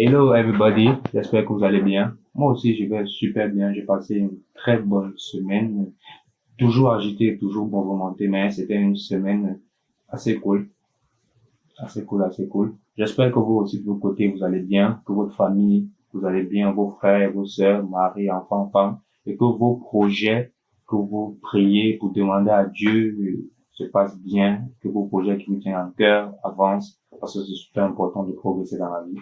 Hello everybody, j'espère que vous allez bien. Moi aussi, je vais super bien. J'ai passé une très bonne semaine, toujours agité, toujours bon remonté, mais c'était une semaine assez cool, assez cool, assez cool. J'espère que vous aussi de votre côté, vous allez bien, que votre famille, vous allez bien, vos frères, vos sœurs, mari, enfants, femmes, et que vos projets, que vous priez pour demander à Dieu se passent bien, que vos projets qui vous tiennent à cœur avancent, parce que c'est super important de progresser dans la vie.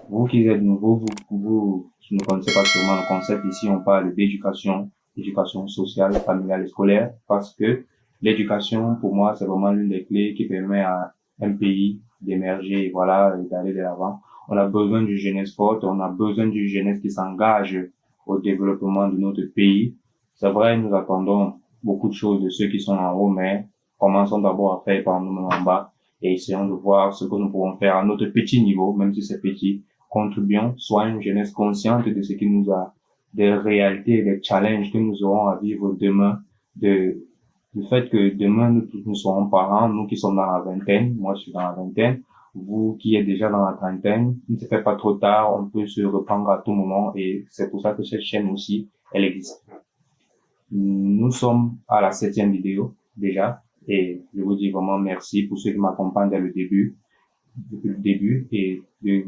Vous qui êtes nouveau, vous ne connaissez pas sûrement le concept. Ici, on parle d'éducation, éducation sociale, familiale et scolaire, parce que l'éducation, pour moi, c'est vraiment l'une des clés qui permet à un pays d'émerger, voilà, et d'aller de l'avant. On a besoin d'une jeunesse forte, on a besoin d'une jeunesse qui s'engage au développement de notre pays. C'est vrai, nous attendons beaucoup de choses de ceux qui sont en haut, mais commençons d'abord à faire par nous-mêmes en bas et essayons de voir ce que nous pouvons faire à notre petit niveau, même si c'est petit. Contribuons, soit une jeunesse consciente de ce qui nous a, des réalités, des challenges que nous aurons à vivre demain, de, du fait que demain nous tous nous serons parents, nous qui sommes dans la vingtaine, moi je suis dans la vingtaine, vous qui êtes déjà dans la trentaine, il ne se fait pas trop tard, on peut se reprendre à tout moment et c'est pour ça que cette chaîne aussi, elle existe. Nous sommes à la 7e vidéo déjà et je vous dis vraiment merci pour ceux qui m'accompagnent dès le début depuis le début et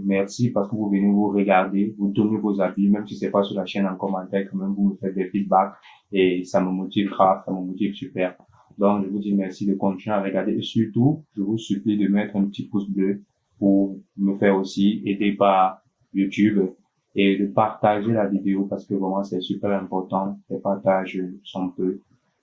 merci parce que vous venez vous regarder, vous donnez vos avis, même si c'est pas sur la chaîne en commentaire, quand même vous me faites des feedbacks et ça me motive grave, ça me motive super. Donc je vous dis merci de continuer à regarder et surtout je vous supplie de mettre un petit pouce bleu pour me faire aussi aider par YouTube et de partager la vidéo parce que vraiment c'est super important. Les partages sont peu.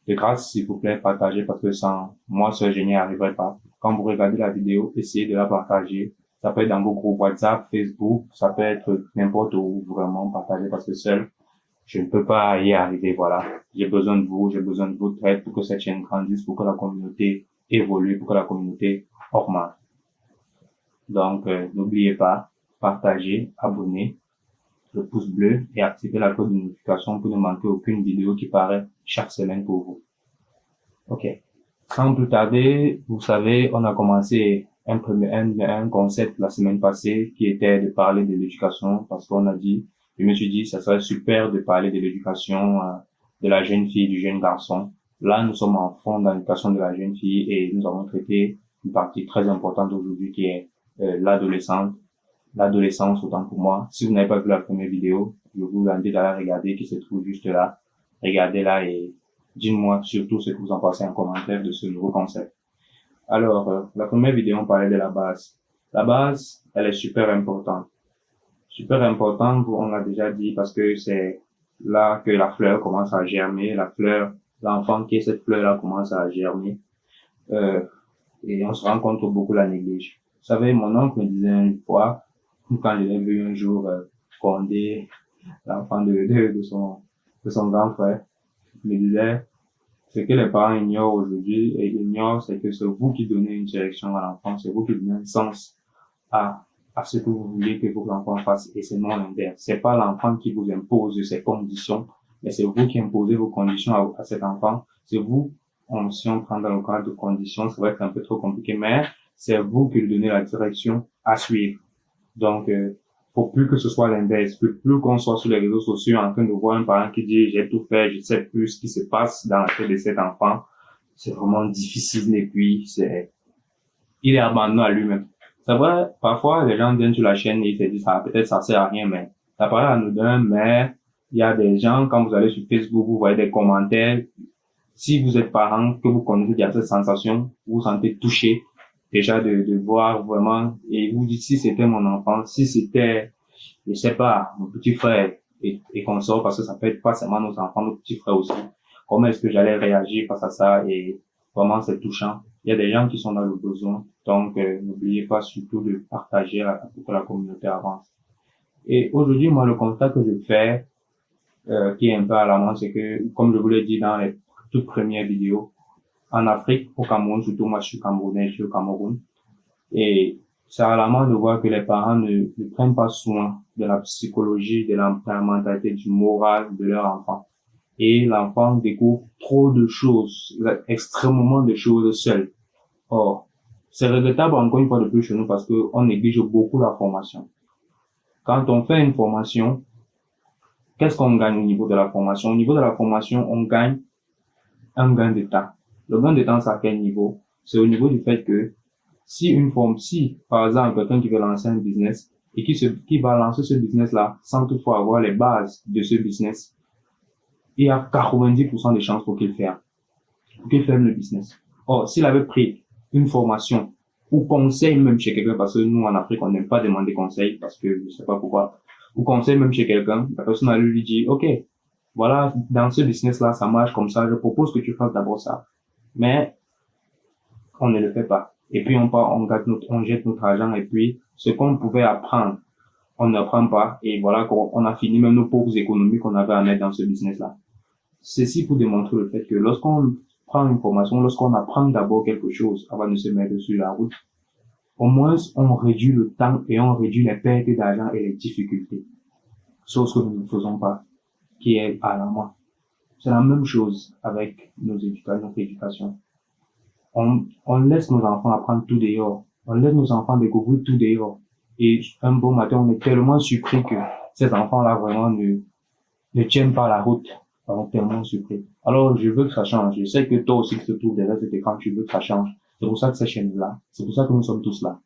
De grâce, s'il vous plaît, partagez parce que sans moi seul je n'y arriverai pas. Quand vous regardez la vidéo, essayez de la partager. Ça peut être dans vos groupes WhatsApp, Facebook, ça peut être n'importe où, vraiment partager parce que seul, je ne peux pas y arriver, voilà. J'ai besoin de vous, j'ai besoin de votre aide pour que cette chaîne grandisse, pour que la communauté évolue, pour que la communauté augmente. Donc, n'oubliez pas, partagez, abonnez, le pouce bleu et activez la cloche de notification pour ne manquer aucune vidéo qui paraît chaque semaine pour vous. Ok. Sans plus tarder, vous savez, on a commencé un concept la semaine passée qui était de parler de l'éducation parce qu'on a dit, je me suis dit, ça serait super de parler de l'éducation de la jeune fille, du jeune garçon. Là, nous sommes en fond dans l'éducation de la jeune fille et nous avons traité une partie très importante aujourd'hui qui est l'adolescence autant pour moi. Si vous n'avez pas vu la première vidéo, je vous invite à la regarder qui se trouve juste là. Regardez-la et dites-moi surtout ce que vous en pensez en commentaire de ce nouveau concept. Alors, la première vidéo, on parlait de la base. La base, elle est super importante. Super importante, on l'a déjà dit, parce que c'est là que la fleur commence à germer. La fleur, l'enfant qui est cette fleur-là commence à germer. Euh, et on se rend compte que beaucoup la négligent. Vous savez, mon oncle me disait une fois, quand je l'ai vu un jour, Condé, l'enfant de son grand frère, il me disait, ce que les parents ignorent aujourd'hui et ignorent, c'est que c'est vous qui donnez une direction à l'enfant, c'est vous qui donnez un sens à, à ce que vous voulez que vos enfants fassent et c'est non l'inverse. C'est pas l'enfant qui vous impose ses conditions, mais c'est vous qui imposez vos conditions à cet enfant. C'est vous, si on prend dans le cadre de conditions, c'est vrai que c'est un peu trop compliqué, mais c'est vous qui lui donnez la direction à suivre. Donc, faut plus que ce soit l'inverse. Plus qu'on soit sur les réseaux sociaux en train de voir un parent qui dit j'ai tout fait, je sais plus ce qui se passe dans la tête de cet enfant, c'est vraiment difficile et puis il est abandonné à lui-même. C'est vrai, parfois les gens viennent sur la chaîne et ils se disent ça, peut-être ça sert à rien, mais ça paraît anodin, mais il y a des gens, quand vous allez sur Facebook, vous voyez des commentaires. Si vous êtes parent, que vous connaissez, il y a cette sensation, vous vous sentez touché déjà de voir vraiment, et vous dites si c'était mon enfant, si c'était, je sais pas, mon petit frère et consort, parce que ça peut être pas seulement nos enfants, nos petits frères aussi. Comment est-ce que j'allais réagir face à ça et vraiment c'est touchant. Il y a des gens qui sont dans le besoin, donc n'oubliez pas surtout de partager pour que la communauté avance. Et aujourd'hui, moi, le constat que je fais, qui est un peu alarmant, c'est que, comme je vous l'ai dit dans les toutes premières vidéos, en Afrique, au Cameroun, surtout moi je suis camerounais, je suis au Cameroun, et c'est alarmant de voir que les parents ne prennent pas soin de la psychologie, de la mentalité, du moral de leur enfant. Et l'enfant découvre trop de choses, extrêmement de choses seul. Or, c'est regrettable encore une fois de plus chez nous parce qu'on néglige beaucoup la formation. Quand on fait une formation, qu'est-ce qu'on gagne au niveau de la formation? Au niveau de la formation, on gagne un gain de temps. Le gain de temps, c'est à quel niveau? C'est au niveau du fait que si, par exemple, quelqu'un qui veut lancer un business et qui va lancer ce business-là sans toutefois avoir les bases de ce business, il y a 90% de chances pour qu'il ferme le business. Or, s'il avait pris une formation ou conseil même chez quelqu'un, parce que nous, en Afrique, on n'aime pas demander conseil, parce que je sais pas pourquoi, ou conseil même chez quelqu'un, la personne allait lui dire, OK, voilà, dans ce business-là, ça marche comme ça, je propose que tu fasses d'abord ça. Mais, on ne le fait pas. Et puis, on jette notre argent, et puis, ce qu'on pouvait apprendre, on n'apprend pas, et voilà, on a fini même nos pauvres économies qu'on avait à mettre dans ce business-là. Ceci pour démontrer le fait que lorsqu'on prend une formation, lorsqu'on apprend d'abord quelque chose avant de se mettre sur la route, au moins on réduit le temps et on réduit les pertes d'argent et les difficultés. Chose que nous ne faisons pas, qui est alarmant. C'est la même chose avec notre éducation. On laisse nos enfants apprendre tout dehors. On laisse nos enfants découvrir tout dehors. Et un beau matin, on est tellement surpris que ces enfants-là vraiment ne tiennent pas la route. On est tellement surpris. Alors, je veux que ça change. Je sais que toi aussi qui te trouves derrière cet écran, tu veux que ça change. C'est pour ça que cette chaîne-là, c'est pour ça que nous sommes tous là.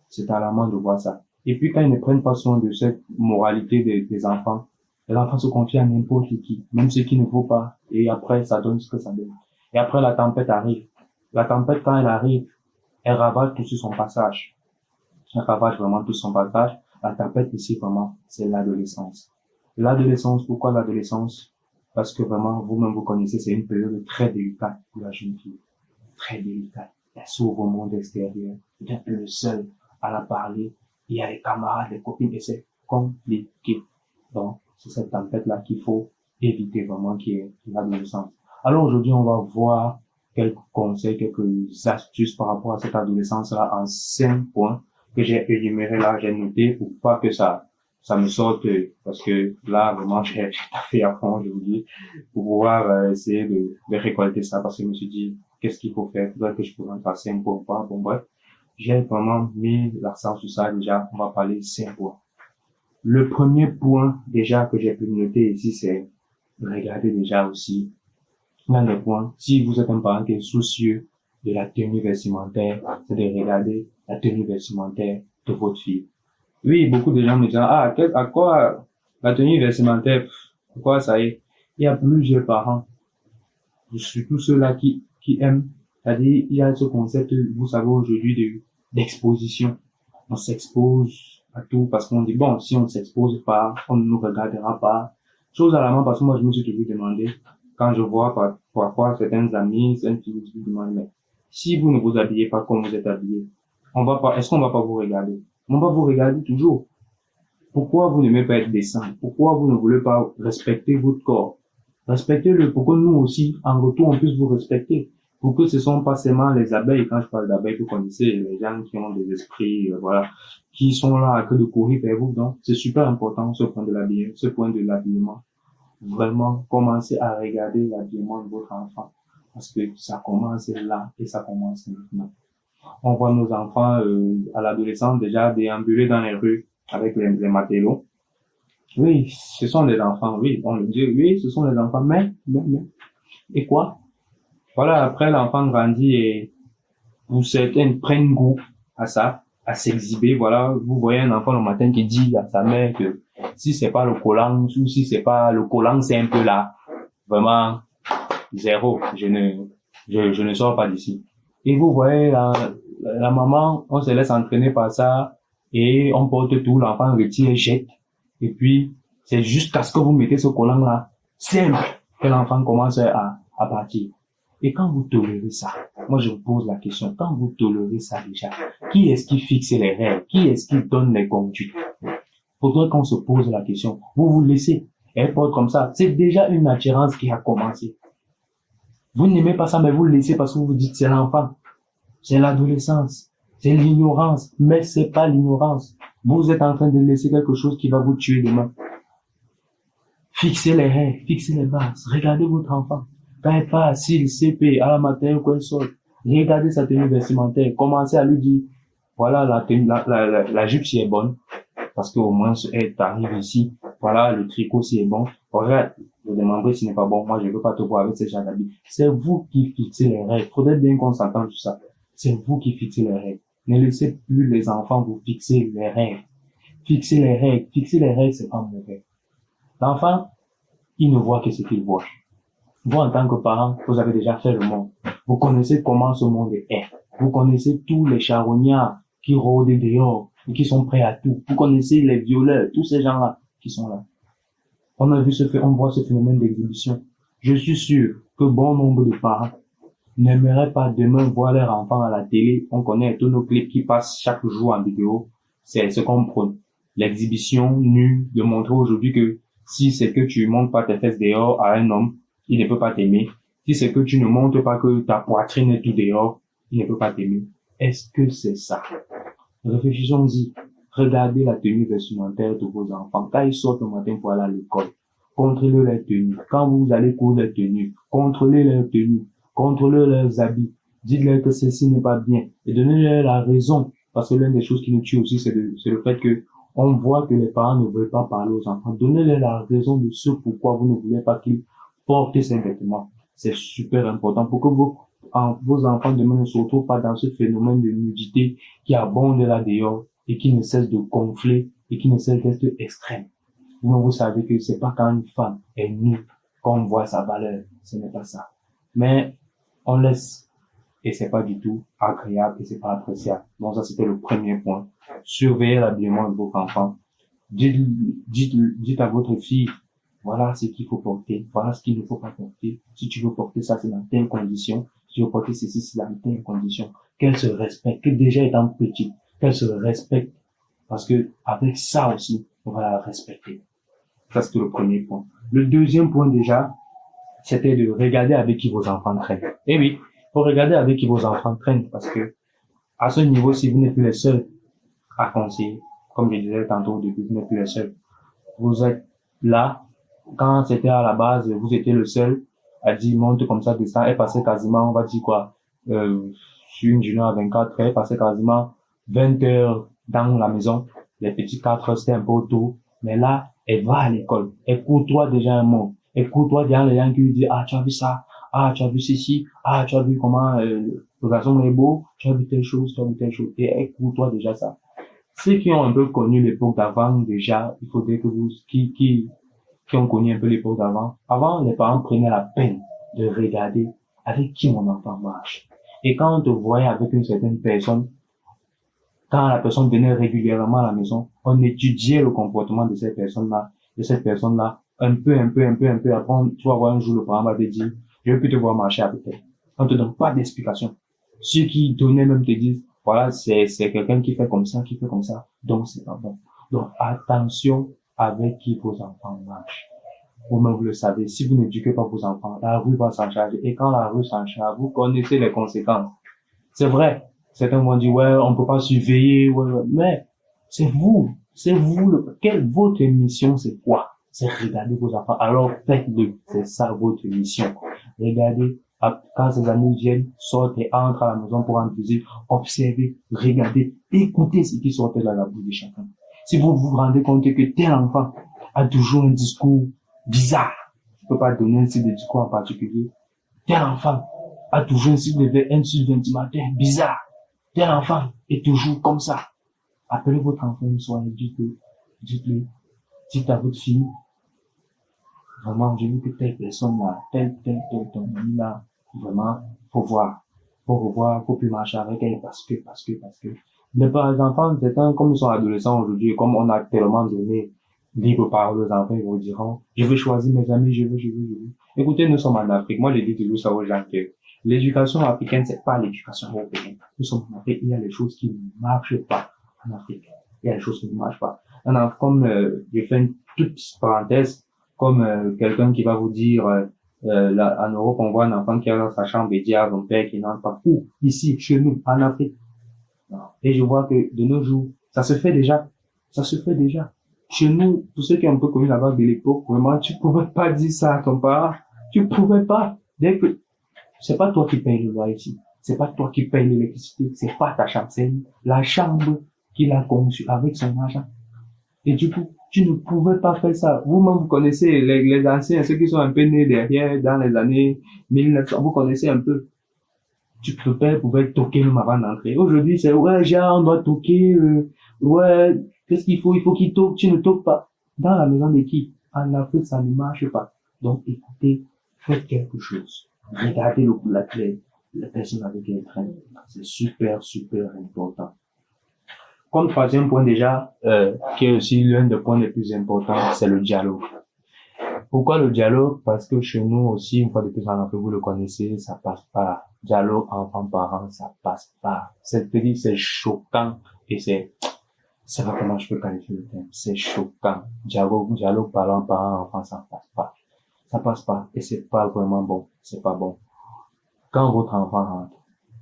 C'est alarmant de voir ça. Et puis, quand ils ne prennent pas soin de cette moralité des enfants, les enfants se confient à n'importe qui, même ce qu'il ne faut pas. Et après, ça donne ce que ça donne. Et après, la tempête arrive. La tempête, quand elle arrive, elle ravage tout sur son passage. Elle ravage vraiment tout son passage. La tempête ici, vraiment, c'est l'adolescence. L'adolescence, pourquoi l'adolescence? Parce que vraiment, vous-même, vous connaissez, c'est une période très délicate pour la jeune fille. Très délicate. Elle s'ouvre au monde extérieur. Elle est un peu le seul à la parler. Il y a les camarades, les copines, et c'est compliqué. Donc, c'est cette tempête-là qu'il faut éviter vraiment, qui est l'adolescence. Alors aujourd'hui, on va voir quelques conseils, quelques astuces par rapport à cette adolescence-là en 5 points que j'ai énumérés là, j'ai noté pour pas que ça me sorte, parce que là, vraiment, j'ai fait à fond, je vous dis, pour pouvoir essayer de récolter ça, parce que je me suis dit, qu'est-ce qu'il faut faire? Faudrait que je pourrais en faire 5 points ou pas. Bon, bref. J'ai vraiment mis l'accent sur ça. Déjà, on va parler 5 points. Le premier point, déjà, que j'ai pu noter ici, c'est regarder déjà aussi l'un des points. Si vous êtes un parent qui est soucieux de la tenue vestimentaire, c'est de regarder la tenue vestimentaire de votre fille. Oui, beaucoup de gens me disent, à quoi la tenue vestimentaire, à quoi ça est? Il y a plusieurs parents, surtout ceux-là qui aiment. C'est-à-dire, il y a ce concept, vous savez, aujourd'hui d'exposition. On s'expose à tout parce qu'on dit, bon, si on ne s'expose pas, on ne nous regardera pas. Chose à la main, parce que moi, je me suis toujours demandé, quand je vois parfois certains amis, certaines filles, je me demande, mais si vous ne vous habillez pas comme vous êtes habillé, est-ce qu'on va pas vous regarder? On va vous regarder toujours. Pourquoi vous n'aimez pas être décent? Pourquoi vous ne voulez pas respecter votre corps? Respectez-le pour que nous aussi, en retour, on puisse vous respecter. Pour que ce ne sont pas seulement les abeilles. Quand je parle d'abeilles, vous connaissez les gens qui ont des esprits, voilà, qui sont là à que de courir vers vous. Donc, c'est super important, ce point de l'habillement. Vraiment, commencez à regarder l'habillement de votre enfant. Parce que ça commence là et ça commence maintenant. On voit nos enfants, à l'adolescence déjà déambuler dans les rues avec les matelots. Oui, ce sont les enfants, oui, on le dit, oui, ce sont les enfants, mais, et quoi? Voilà, après l'enfant grandit et pour certains prennent goût à ça, à s'exhiber, voilà, vous voyez un enfant le matin qui dit à sa mère que si c'est pas le collant, ou si c'est pas le collant, c'est un peu là, vraiment, zéro, je ne sors pas d'ici. Et vous voyez la maman, on se laisse entraîner par ça, et on porte tout, l'enfant retire, jette, et puis, c'est jusqu'à ce que vous mettez ce collant-là, simple, que l'enfant commence à partir. Et quand vous tolérez ça, moi je vous pose la question, quand vous tolérez ça déjà, qui est-ce qui fixe les règles? Qui est-ce qui donne les conduites? Faudrait qu'on se pose la question. Vous vous laissez, elle porte comme ça, c'est déjà une attirance qui a commencé. Vous n'aimez pas ça, mais vous le laissez parce que vous vous dites c'est l'enfant, c'est l'adolescence, c'est l'ignorance, mais c'est pas l'ignorance. Vous êtes en train de laisser quelque chose qui va vous tuer demain. Fixez les règles, fixez les bases. Regardez votre enfant. Quand elle part, s'il CP, à la matin ou quand elle sort, regardez sa tenue vestimentaire. Commencez à lui dire, voilà, la jupe si est bonne. parce qu'au moins, t'arrives ici, voilà, le tricot, c'est bon. Regarde, le démembré, ce n'est pas bon. Moi, je veux pas te voir avec ces gens d'habits. C'est vous qui fixez les règles. Faudrait bien qu'on s'entende sur ça. C'est vous qui fixez les règles. Ne laissez plus les enfants vous fixer les règles. Fixer les règles. Fixer les règles, c'est pas mauvais. L'enfant, il ne voit que ce qu'il voit. Vous, en tant que parent, vous avez déjà fait le monde. Vous connaissez comment ce monde est. Vous connaissez tous les charognards qui rôdent dehors et qui sont prêts à tout. Vous connaissez les violeurs, tous ces gens-là qui sont là. On voit ce phénomène d'exhibition. Je suis sûr que bon nombre de parents n'aimeraient pas demain voir leur enfant à la télé. On connaît tous nos clips qui passent chaque jour en vidéo. C'est ce qu'on prône. L'exhibition nue de montrer aujourd'hui que si c'est que tu montres pas tes fesses dehors à un homme, il ne peut pas t'aimer. Si c'est que tu ne montres pas que ta poitrine est tout dehors, il ne peut pas t'aimer. Est-ce que c'est ça? Réfléchissons-y. Regardez la tenue vestimentaire de vos enfants. Quand ils sortent le matin pour aller à l'école, contrôlez leur tenue. Quand vous allez courir leur tenue, contrôlez leur tenue. Contrôlez leurs habits. Dites-leur que ceci n'est pas bien. Et donnez-leur la raison. Parce que l'une des choses qui nous tue aussi, c'est le fait que on voit que les parents ne veulent pas parler aux enfants. Donnez-leur la raison de ce pourquoi vous ne voulez pas qu'ils portent ces vêtements. C'est super important pour que vos enfants demain ne se retrouvent pas dans ce phénomène de nudité qui abonde là dehors et qui ne cesse de gonfler et qui ne cesse d'être extrême. Vous savez que c'est pas quand une femme est nue qu'on voit sa valeur. Ce n'est pas ça. Mais on laisse et c'est pas du tout agréable et c'est pas appréciable. Donc ça, c'était le premier point. Surveillez l'habillement de votre enfant. Dites à votre fille, voilà ce qu'il faut porter, voilà ce qu'il ne faut pas porter. Si tu veux porter ça, c'est dans telle condition. Si tu veux porter ceci, c'est dans telle condition. Qu'elle se respecte, que déjà étant petite, qu'elle se respecte. Parce que avec ça aussi, on va la respecter. Ça, c'était le premier point. Le deuxième point déjà, c'était de regarder avec qui vos enfants traînent. Eh oui, faut regarder avec qui vos enfants traînent parce que à ce niveau, si vous n'êtes plus les seuls à conseiller, comme je disais tantôt au début, vous n'êtes plus les seuls. Vous êtes là, quand c'était à la base, vous étiez le seul à dire monte comme ça, descend, elle passait quasiment, on va dire quoi, sur une journée à 24 heures, elle passait quasiment 20 heures dans la maison. Les petits 4 heures, c'était un peu tôt. Mais là, elle va à l'école. Elle côtoie déjà un monde. Elle côtoie déjà les gens qui lui disent, ah, tu as vu ça? Ah, tu as vu ceci? Ah, tu as vu comment, le garçon est beau? Tu as vu telle chose? Tu as vu telle chose? Et elle côtoie déjà ça. Ceux qui ont un peu connu l'époque d'avant, déjà, il faudrait que qui ont connu un peu l'époque d'avant. Avant, les parents prenaient la peine de regarder avec qui mon enfant marche. Et quand on te voyait avec une certaine personne, quand la personne venait régulièrement à la maison, on étudiait le comportement de cette personne-là, un peu. Après, tu vas voir un jour, le parent va te dire, je veux plus te voir marcher avec elle. On te donne pas d'explication. Ceux qui donnaient même te disent, voilà, c'est quelqu'un qui fait comme ça, donc c'est pas bon. Donc, attention avec qui vos enfants marchent. Vous-même, vous le savez, si vous n'éduquez pas vos enfants, la rue va s'en charger. Et quand la rue s'en charge, vous connaissez les conséquences. C'est vrai. Certains vont dire, ouais, on peut pas surveiller, ouais. Mais c'est vous. Votre mission, c'est quoi? C'est regarder vos enfants. Alors, faites-le. C'est ça, votre mission. Regardez, quand ces amis viennent, sortez, entrent à la maison pour en visite, observez, regardez, écoutez ce qui sort de la bouche de chacun. Si vous vous rendez compte que tel enfant a toujours un discours bizarre, je peux pas donner un style de discours en particulier, tel enfant a toujours un style de ventilateur bizarre, tel enfant est toujours comme ça. Appelez votre enfant une soirée, dites-le, dites à votre fille, vraiment, j'ai vu que telle personne là, ton ami là, vraiment, faut revoir, faut plus marcher avec elle parce que. Les enfants, certains, comme ils sont adolescents aujourd'hui, comme on a tellement donné libre parole aux enfants, ils vous diront, je veux choisir mes amis, je veux. Écoutez, nous sommes en Afrique. Moi, je dis toujours ça aux gens que l'éducation africaine, c'est pas l'éducation européenne. Nous sommes en Afrique, il y a des choses qui ne marchent pas en Afrique. Il y a des choses qui ne marchent pas. Comme je fais une toute parenthèse, comme quelqu'un qui va vous dire, là, en Europe, on voit un enfant qui est dans sa chambre et dit à son père qu'il n'entre pas. Où? Ici, chez nous, en Afrique. Et je vois que de nos jours, ça se fait déjà. Chez nous, pour ceux qui ont un peu connu la vague de l'époque, vraiment, tu pouvais pas dire ça à ton parent. Tu pouvais pas. Dès que, c'est pas toi qui payes le loyer ici. C'est pas toi qui payes l'électricité. C'est pas ta chambre. C'est la chambre qu'il a conçue avec son argent. Et du coup, tu ne pouvais pas faire ça. Vous-même, vous connaissez les anciens, ceux qui sont un peu nés derrière, dans les années 1900, vous connaissez un peu. Le père pouvait toquer même avant d'entrer. Aujourd'hui, c'est, ouais, genre, on doit toquer, ouais, qu'est-ce qu'il faut? Il faut qu'il toque, tu ne toques pas. Dans la maison de qui? En Afrique, ça ne marche pas. Donc, écoutez, faites quelque chose. Regardez la personne avec qui elle traîne. C'est super, super important. Comme troisième point déjà, qui est aussi l'un des points les plus importants, c'est le dialogue. Pourquoi le dialogue? Parce que chez nous aussi, une fois de plus en Afrique, vous le connaissez, ça passe pas. Dialogue enfant-parent, ça passe pas. C'est choquant et c'est pas comment je peux qualifier le terme. C'est choquant. Dialogue parent-enfant, ça passe pas. Ça passe pas et c'est pas vraiment bon. C'est pas bon. Quand votre enfant rentre,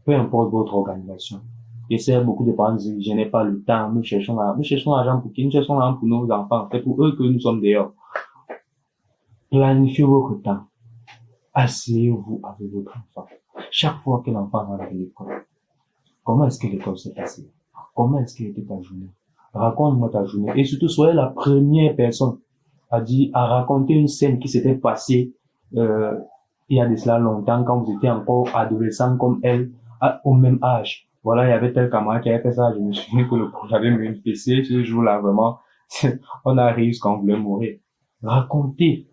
peu importe votre organisation, et c'est beaucoup de parents disent, je n'ai pas le temps, nous cherchons l'argent pour qui? Nous cherchons l'argent pour nos enfants. C'est pour eux que nous sommes dehors. Planifiez votre temps. Asseyez-vous avec votre enfant. Chaque fois que l'enfant rentre à l'école, comment est-ce que l'école s'est passée? Comment est-ce qu'elle était ta journée? Raconte-moi ta journée. Et surtout, soyez la première personne à raconter une scène qui s'était passée, il y a de cela longtemps, quand vous étiez encore adolescent comme elle, au même âge. Voilà, il y avait tel camarade qui avait fait ça. Je me souviens que le prof avait mis une fessée. Ce jour-là, vraiment, on a ri quand on voulait mourir. Racontez.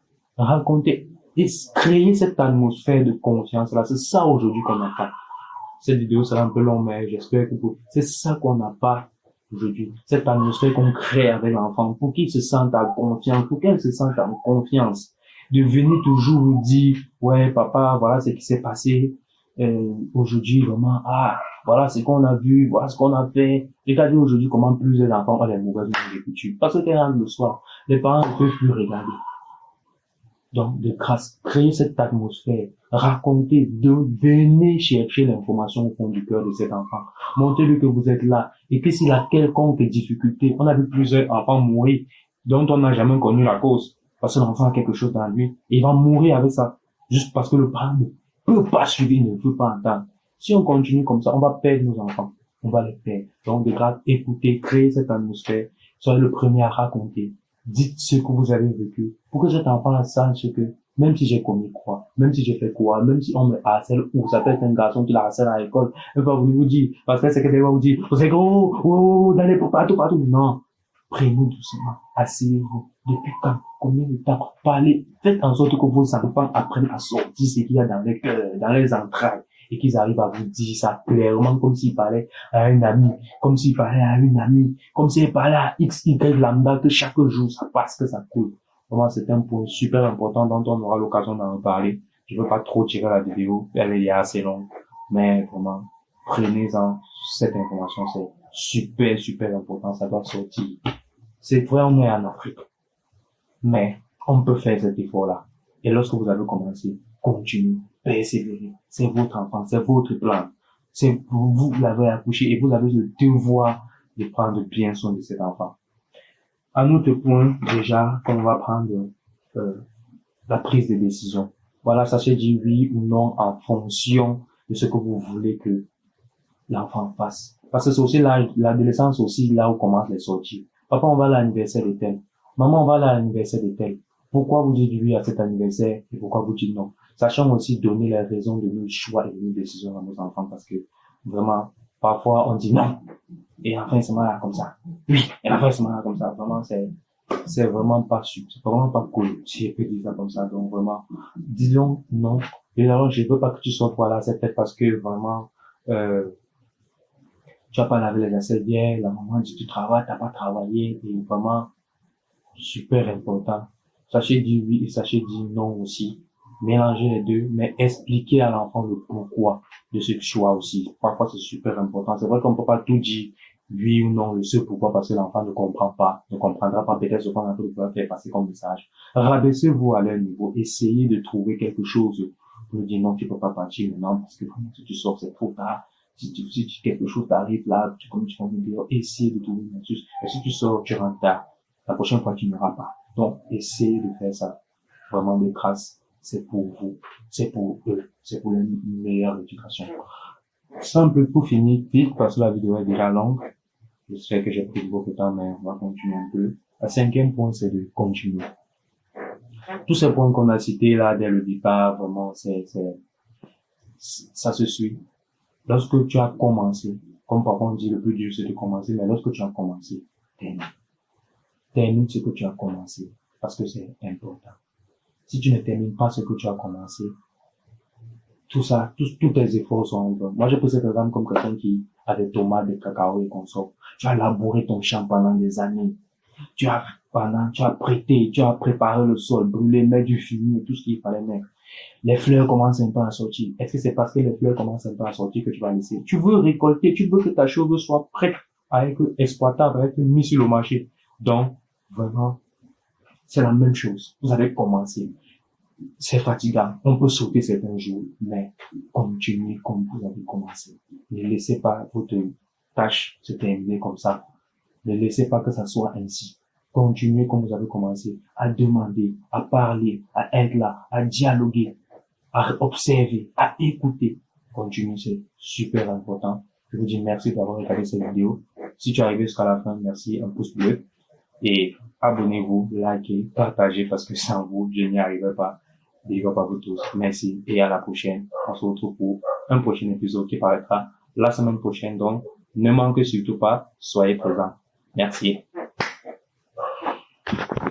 Et créer cette atmosphère de confiance-là. C'est ça aujourd'hui qu'on n'a pas. Cette vidéo sera un peu longue, mais j'espère que c'est ça qu'on n'a pas aujourd'hui. Cette atmosphère qu'on crée avec l'enfant pour qu'il se sente en confiance, pour qu'elle se sente en confiance. De venir toujours vous dire, ouais, papa, voilà ce qui s'est passé, aujourd'hui, vraiment, voilà ce qu'on a vu, voilà ce qu'on a fait. Regardez aujourd'hui comment plusieurs enfants ont les mauvaises coutumes. Parce que quand le soir, les parents ne peuvent plus regarder. Donc, de grâce, créer cette atmosphère, raconter, venez chercher l'information au fond du cœur de cet enfant. Montrez-lui que vous êtes là et que s'il a quelconque difficulté, on a vu plusieurs enfants mourir dont on n'a jamais connu la cause parce que l'enfant a quelque chose dans lui et il va mourir avec ça juste parce que le parent ne peut pas suivre, il ne veut pas entendre. Si on continue comme ça, on va perdre nos enfants. On va les perdre. Donc, de grâce, écoutez, créez cette atmosphère. Soyez le premier à raconter. Dites ce que vous avez vécu pour que cet enfant sache que même si j'ai commis quoi, même si j'ai fait quoi, même si on me harcèle ou ça peut être un garçon qui la harcèle à l'école, il va vous dire, parce que c'est que va vous dire, vous êtes gros, d'aller partout. Non. Prenez doucement. Asseyez-vous. Depuis quand? Combien de temps? Parlez. Faites en sorte que vos enfants apprennent à sortir ce qu'il y a dans les cœurs, dans les entrailles et qu'ils arrivent à vous dire ça clairement comme s'ils parlaient à un ami, comme s'ils parlaient à une amie, comme s'ils parlaient à X, Y, lambda, que chaque jour ça passe, que ça coule. Vraiment, c'est un point super important dont on aura l'occasion d'en parler. Je veux pas trop tirer la vidéo, elle est assez longue, mais vraiment, prenez-en cette information, c'est super, super important, ça doit sortir. C'est vrai, on est en Afrique, mais on peut faire cet effort-là. Et lorsque vous avez commencé, continuez, persévérez. C'est votre enfant, c'est votre plan. C'est vous l'avez accouché et vous avez le devoir de prendre bien soin de cet enfant. Un autre point, déjà, qu'on va prendre la prise de décision. Voilà, sachez dire oui ou non en fonction de ce que vous voulez que l'enfant fasse. Parce que c'est aussi l'adolescence aussi là où commencent les sorties. Papa, on va à l'anniversaire de tel. Maman, on va à l'anniversaire de tel. Pourquoi vous dites oui à cet anniversaire et pourquoi vous dites non? Sachant aussi donner les raisons de nos choix et de nos décisions à nos enfants parce que vraiment, parfois on dit non. Et enfin, c'est mal comme ça. Oui, et enfin, c'est mal comme ça. Vraiment, c'est vraiment pas super. C'est vraiment pas cool si je peux dire ça comme ça. Donc vraiment, disons non. Et alors, je veux pas que tu sortes voilà, c'est peut-être parce que vraiment, tu vas pas laver les assiettes bien, la maman dit tu travailles, t'as pas travaillé, et vraiment, super important. Sachez dire oui et sachez dire non aussi. Mélangez les deux, mais expliquez à l'enfant le pourquoi de ce choix aussi. Parfois, c'est super important. C'est vrai qu'on peut pas tout dire oui ou non, le seul pourquoi, parce que l'enfant ne comprend pas, ne comprendra pas peut-être ce qu'on a envie de faire passer comme message. Rabaissez-vous à leur niveau. Essayez de trouver quelque chose pour lui dire non, tu peux pas partir maintenant parce que si tu sors, c'est trop tard. Si quelque chose t'arrive là, tu commences à dire, essayez de trouver une astuce. Et si tu sors, tu rentres tard. La prochaine fois, tu n'auras pas. Donc, essayez de faire ça. Vraiment de grâce. C'est pour vous. C'est pour eux. C'est pour une meilleure éducation. Simple pour finir vite parce que la vidéo est déjà longue. J'espère que j'ai pris beaucoup de temps, mais on va continuer un peu. Le cinquième point, c'est de continuer. Tous ces points qu'on a cités là dès le départ, vraiment, ça se suit. Lorsque tu as commencé, comme parfois on dit le plus dur c'est de commencer, mais lorsque tu as commencé, termine. Termine ce que tu as commencé, parce que c'est important. Si tu ne termines pas ce que tu as commencé, tout ça, tous tes efforts sont en vain. Moi, je pose cet exemple comme quelqu'un qui a des tomates, des cacao et qu'on sort. Tu as labouré ton champ pendant des années. Tu as prêté, tu as préparé le sol, brûlé, mettre du fumier, tout ce qu'il fallait mettre. Les fleurs commencent un peu à sortir. Est-ce que c'est parce que les fleurs commencent un peu à sortir que tu vas laisser? Tu veux récolter, tu veux que ta chose soit prête à être exploitable, à être mise sur le marché. Donc, vraiment, c'est la même chose. Vous avez commencé. C'est fatigant. On peut sauter certains jours, mais continuez comme vous avez commencé. Ne laissez pas votre tâche se terminer comme ça. Ne laissez pas que ça soit ainsi. Continuez comme vous avez commencé à demander, à parler, à être là, à dialoguer, à observer, à écouter. Continuez, c'est super important. Je vous dis merci d'avoir regardé cette vidéo. Si tu es arrivé jusqu'à la fin, merci, un pouce bleu. Et abonnez-vous, likez, partagez parce que sans vous, je n'y arriverai pas. Big up à vous tous. Merci et à la prochaine. On se retrouve pour un prochain épisode qui paraîtra la semaine prochaine. Donc, ne manquez surtout pas. Soyez présents. Merci.